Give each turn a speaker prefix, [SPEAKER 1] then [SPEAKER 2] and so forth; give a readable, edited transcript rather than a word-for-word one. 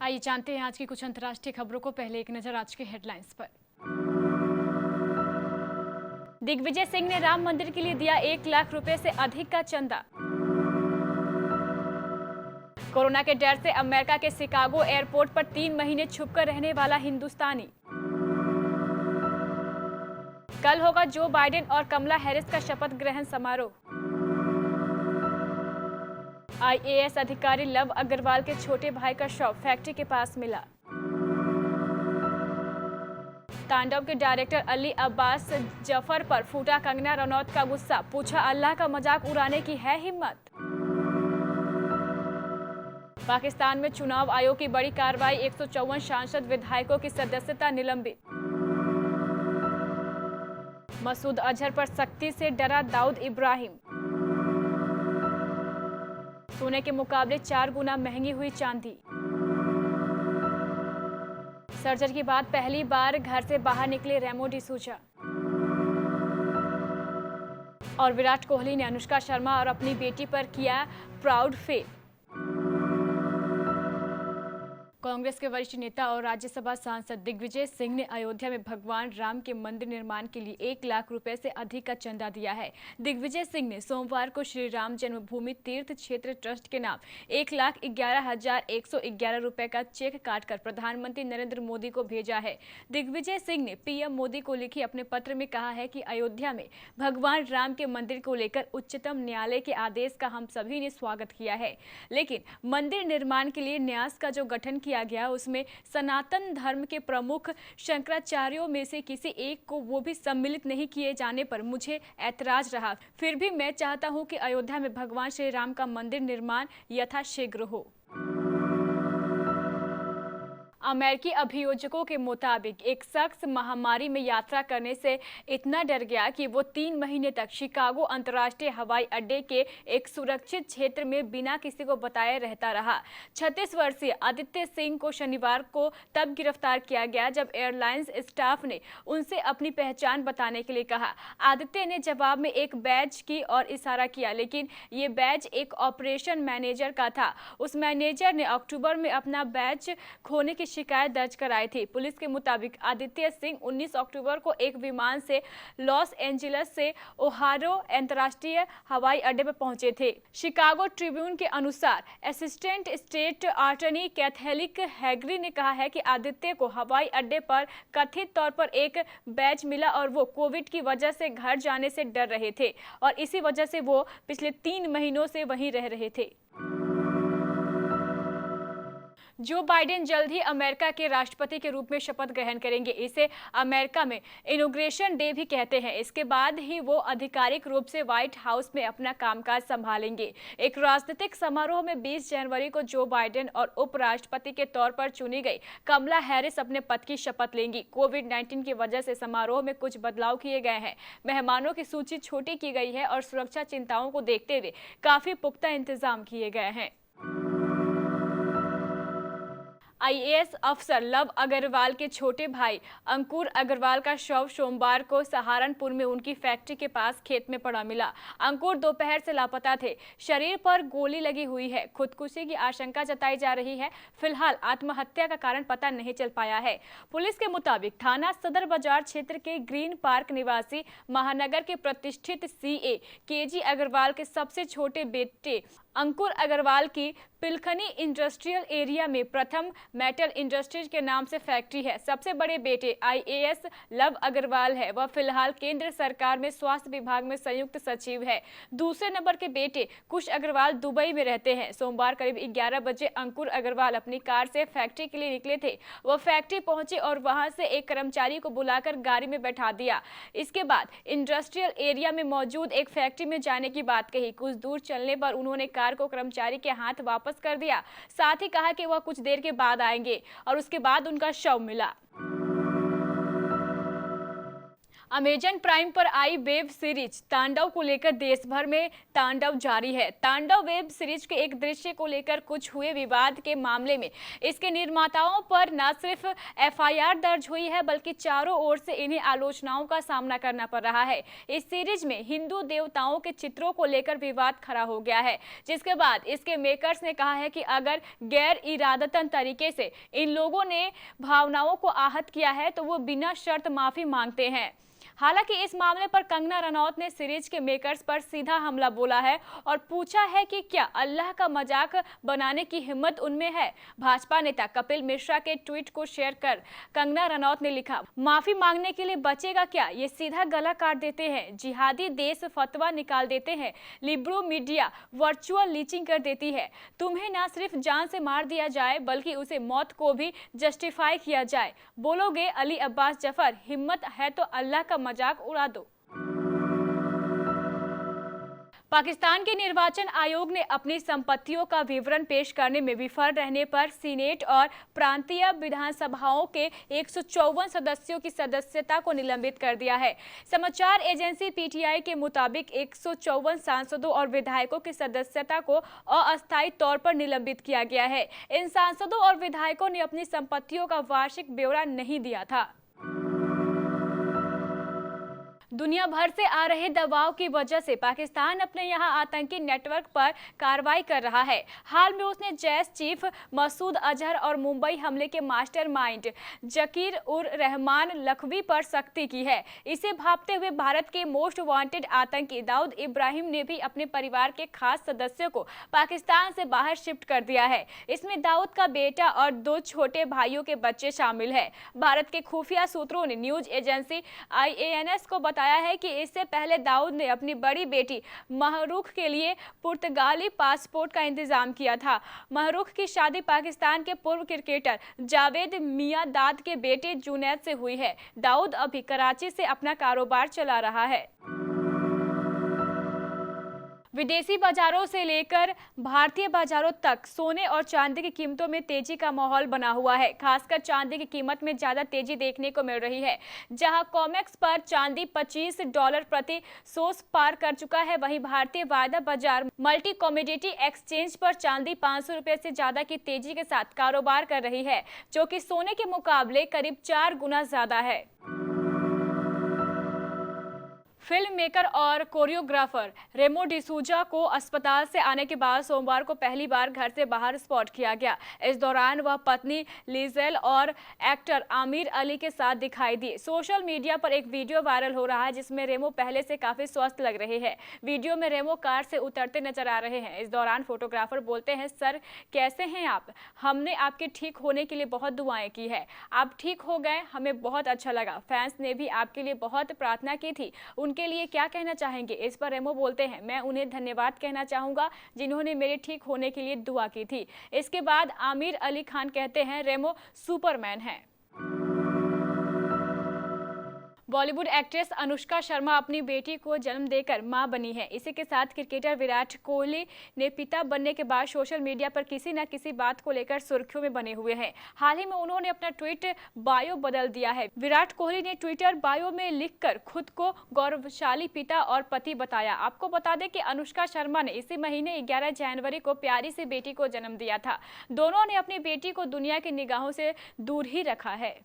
[SPEAKER 1] आइए जानते हैं आज की कुछ अंतर्राष्ट्रीय खबरों को। पहले एक नजर आज के हेडलाइंस पर। दिग्विजय सिंह ने राम मंदिर के लिए दिया 1 लाख रुपए से अधिक का चंदा। कोरोना के डर से अमेरिका के शिकागो एयरपोर्ट पर 3 महीने छुपकर रहने वाला हिंदुस्तानी। कल होगा जो बाइडेन और कमला हैरिस का शपथ ग्रहण समारोह। आईएएस अधिकारी लव अग्रवाल के छोटे भाई का शव फैक्ट्री के पास मिला। तांडव के डायरेक्टर अली अब्बास जफर पर फूटा कंगना रनौत का गुस्सा, पूछा अल्लाह का मजाक उड़ाने की है हिम्मत। पाकिस्तान में चुनाव आयोग की बड़ी कार्रवाई, 154 सांसद विधायकों की सदस्यता निलंबित। मसूद अजहर पर सख्ती से डरा दाऊद इब्राहिम। सोने के मुकाबले 4 गुना महंगी हुई चांदी। सर्जरी के बाद पहली बार घर से बाहर निकले रेमो डिसूजा। और विराट कोहली ने अनुष्का शर्मा और अपनी बेटी पर किया प्राउड फील। कांग्रेस के वरिष्ठ नेता और राज्यसभा सांसद दिग्विजय सिंह ने अयोध्या में भगवान राम के मंदिर निर्माण के लिए 1 लाख रुपए से अधिक का चंदा दिया है। दिग्विजय सिंह ने सोमवार को श्री राम जन्मभूमि तीर्थ क्षेत्र ट्रस्ट के नाम 1,11,111 रुपए का चेक काटकर प्रधानमंत्री नरेंद्र मोदी को भेजा है। दिग्विजय सिंह ने पीएम मोदी को लिखे अपने पत्र में कहा है कि अयोध्या में भगवान राम के मंदिर को लेकर उच्चतम न्यायालय के आदेश का हम सभी ने स्वागत किया है, लेकिन मंदिर निर्माण के लिए न्यास का जो गठन किया गया उसमें सनातन धर्म के प्रमुख शंकराचार्यों में से किसी एक को वो भी सम्मिलित नहीं किए जाने पर मुझे ऐतराज रहा। फिर भी मैं चाहता हूं कि अयोध्या में भगवान श्री राम का मंदिर निर्माण यथाशीघ्र हो। अमेरिकी अभियोजकों के मुताबिक एक शख्स महामारी में यात्रा करने से इतना डर गया कि वो 3 महीने तक शिकागो अंतर्राष्ट्रीय हवाई अड्डे के एक सुरक्षित क्षेत्र में बिना किसी को बताए रहता रहा। 36 वर्षीय आदित्य सिंह को शनिवार को तब गिरफ्तार किया गया जब एयरलाइंस स्टाफ ने उनसे अपनी पहचान बताने के लिए कहा। आदित्य ने जवाब में एक बैज की और इशारा किया, लेकिन ये बैज एक ऑपरेशन मैनेजर का था। उस मैनेजर ने अक्टूबर में अपना बैज खोने की शिकायत दर्ज कराई थी। पुलिस के मुताबिक आदित्य सिंह 19 अक्टूबर को एक विमान से लॉस एंजलिस से ओहायो अंतर्राष्ट्रीय हवाई अड्डे पर पहुंचे थे। शिकागो ट्रिब्यून के अनुसार असिस्टेंट स्टेट अटॉर्नी कैथेलिक हैगरी ने कहा है कि आदित्य को हवाई अड्डे पर कथित तौर पर एक बैज मिला और वो कोविड की वजह से घर जाने से डर रहे थे और इसी वजह से वो पिछले 3 महीनों से वहीं रह रहे थे। जो बाइडेन जल्द ही अमेरिका के राष्ट्रपति के रूप में शपथ ग्रहण करेंगे। इसे अमेरिका में इनॉग्रेशन डे भी कहते हैं। इसके बाद ही वो आधिकारिक रूप से व्हाइट हाउस में अपना कामकाज संभालेंगे। एक राजनीतिक समारोह में 20 जनवरी को जो बाइडेन और उपराष्ट्रपति के तौर पर चुनी गई कमला हैरिस अपने पद की शपथ लेंगी। कोविड-19 की वजह से समारोह में कुछ बदलाव किए गए हैं। मेहमानों की सूची छोटी की गई है और सुरक्षा चिंताओं को देखते हुए काफी पुख्ता इंतजाम किए गए हैं। आईएएस अफसर लव अग्रवाल के छोटे भाई अंकुर अग्रवाल का शव सोमवार को सहारनपुर में उनकी फैक्ट्री के पास खेत में पड़ा मिला। अंकुर दोपहर से लापता थे। शरीर पर गोली लगी हुई है। खुदकुशी की आशंका जताई जा रही है। फिलहाल आत्महत्या का कारण पता नहीं चल पाया है। पुलिस के मुताबिक थाना सदर बाजार क्षेत्र के ग्रीन पार्क निवासी महानगर के प्रतिष्ठित सीए केजी अग्रवाल के सबसे छोटे बेटे अंकुर अग्रवाल की पिलखनी इंडस्ट्रियल एरिया में प्रथम मेटल इंडस्ट्रीज के नाम से फैक्ट्री है। सबसे बड़े बेटे आईएएस लव अग्रवाल है। वह फिलहाल केंद्र सरकार में स्वास्थ्य विभाग में संयुक्त सचिव है। दूसरे नंबर के बेटे कुश अग्रवाल दुबई में रहते हैं। सोमवार करीब 11 बजे अंकुर अग्रवाल अपनी कार से फैक्ट्री के लिए निकले थे। वह फैक्ट्री पहुंचे और वहां से एक कर्मचारी को बुलाकर गाड़ी में बैठा दिया। इसके बाद इंडस्ट्रियल एरिया में मौजूद एक फैक्ट्री में जाने की बात कही। कुछ दूर चलने पर उन्होंने कार को कर्मचारी के हाथ वापस कर दिया। साथ ही कहा कि वह कुछ देर के बाद आएंगे और उसके बाद उनका शव मिला। अमेजन प्राइम पर आई वेब सीरीज तांडव को लेकर देश भर में तांडव जारी है। तांडव वेब सीरीज के एक दृश्य को लेकर कुछ हुए विवाद के मामले में इसके निर्माताओं पर न सिर्फ एफआईआर दर्ज हुई है बल्कि चारों ओर से इन्हें आलोचनाओं का सामना करना पड़ रहा है। इस सीरीज में हिंदू देवताओं के चित्रों को लेकर विवाद खड़ा हो गया है, जिसके बाद इसके मेकर्स ने कहा है कि अगर गैर इरादतन तरीके से इन लोगों ने भावनाओं को आहत किया है तो वो बिना शर्त माफी मांगते हैं। हालांकि इस मामले पर कंगना रनौत ने सीरीज के मेकर्स पर सीधा हमला बोला है और पूछा है कि क्या अल्लाह का मजाक बनाने की हिम्मत उनमें है। भाजपा नेता कपिल मिश्रा के ट्वीट को शेयर कर कंगना रनौत ने लिखा, माफी मांगने के लिए बचेगा क्या, ये सीधा गला काट देते हैं, जिहादी देश फतवा निकाल देते हैं, लिब्रो मीडिया वर्चुअल लीचिंग कर देती है, तुम्हें ना सिर्फ जान से मार दिया जाए बल्कि उसे मौत को भी जस्टिफाई किया जाए, बोलोगे अली अब्बास जफर, हिम्मत है तो अल्लाह का मजाक उड़ा दो। पाकिस्तान के निर्वाचन आयोग ने अपनी संपत्तियों का विवरण पेश करने में विफल रहने पर सीनेट और प्रांतीय विधानसभाओं के 154 सदस्यों की सदस्यता को निलंबित कर दिया है। समाचार एजेंसी पीटीआई के मुताबिक 154 सांसदों और विधायकों की सदस्यता को अस्थायी तौर पर निलंबित किया गया है। इन सांसदों और विधायकों ने अपनी संपत्तियों का वार्षिक ब्यौरा नहीं दिया था। दुनिया भर से आ रहे दबाव की वजह से पाकिस्तान अपने यहां आतंकी नेटवर्क पर कार्रवाई कर रहा है। हाल में उसने जैश चीफ मसूद अजहर और मुंबई हमले के मास्टरमाइंड जकीर उर रहमान लखवी पर सख्ती की है। इसे भांपते हुए भारत के मोस्ट वांटेड आतंकी दाऊद इब्राहिम ने भी अपने परिवार के खास सदस्यों को पाकिस्तान से बाहर शिफ्ट कर दिया है। इसमें दाऊद का बेटा और 2 छोटे भाइयों के बच्चे शामिल है। भारत के खुफिया सूत्रों ने न्यूज एजेंसी IANS को बताया है कि इससे पहले दाऊद ने अपनी बड़ी बेटी महरूख के लिए पुर्तगाली पासपोर्ट का इंतजाम किया था। महरूख की शादी पाकिस्तान के पूर्व क्रिकेटर जावेद मियांदाद के बेटे जुनैद से हुई है। दाऊद अभी कराची से अपना कारोबार चला रहा है। विदेशी बाजारों से लेकर भारतीय बाजारों तक सोने और चांदी की कीमतों में तेजी का माहौल बना हुआ है। खासकर चांदी की कीमत में ज्यादा तेजी देखने को मिल रही है। जहां कॉमेक्स पर चांदी $25 प्रति सोस पार कर चुका है, वहीं भारतीय वायदा बाजार मल्टी कमोडिटी एक्सचेंज पर चांदी 500 रुपए से ज्यादा की तेजी के साथ कारोबार कर रही है, जो कि सोने के मुकाबले करीब 4 गुना ज्यादा है। फिल्म मेकर और कोरियोग्राफर रेमो डिसूजा को अस्पताल से आने के बाद सोमवार को पहली बार घर से बाहर स्पॉट किया गया। इस दौरान वह पत्नी लिजेल और एक्टर आमिर अली के साथ दिखाई दी। सोशल मीडिया पर एक वीडियो वायरल हो रहा है जिसमें रेमो पहले से काफी स्वस्थ लग रहे हैं। वीडियो में रेमो कार से उतरते नजर आ रहे हैं। इस दौरान फोटोग्राफर बोलते हैं, सर कैसे हैं आप? हमने आपके ठीक होने के लिए बहुत दुआएं की है। आप ठीक हो गए, हमें बहुत अच्छा लगा। फैंस ने भी आपके लिए बहुत प्रार्थना की थी। के लिए क्या कहना चाहेंगे? इस पर रेमो बोलते हैं, मैं उन्हें धन्यवाद कहना चाहूंगा जिन्होंने मेरे ठीक होने के लिए दुआ की थी। इसके बाद आमिर अली खान कहते हैं, रेमो सुपरमैन है। बॉलीवुड एक्ट्रेस अनुष्का शर्मा अपनी बेटी को जन्म देकर मां बनी है। इसी के साथ क्रिकेटर विराट कोहली ने पिता बनने के बाद सोशल मीडिया पर किसी न किसी बात को लेकर सुर्खियों में बने हुए हैं। हाल ही में उन्होंने अपना ट्वीट बायो बदल दिया है। विराट कोहली ने ट्विटर बायो में लिखकर खुद को गौरवशाली पिता और पति बताया। आपको बता दें कि अनुष्का शर्मा ने इसी महीने 11 जनवरी को प्यारी सी बेटी को जन्म दिया था। दोनों ने अपनी बेटी को दुनिया की निगाहों से दूर ही रखा है।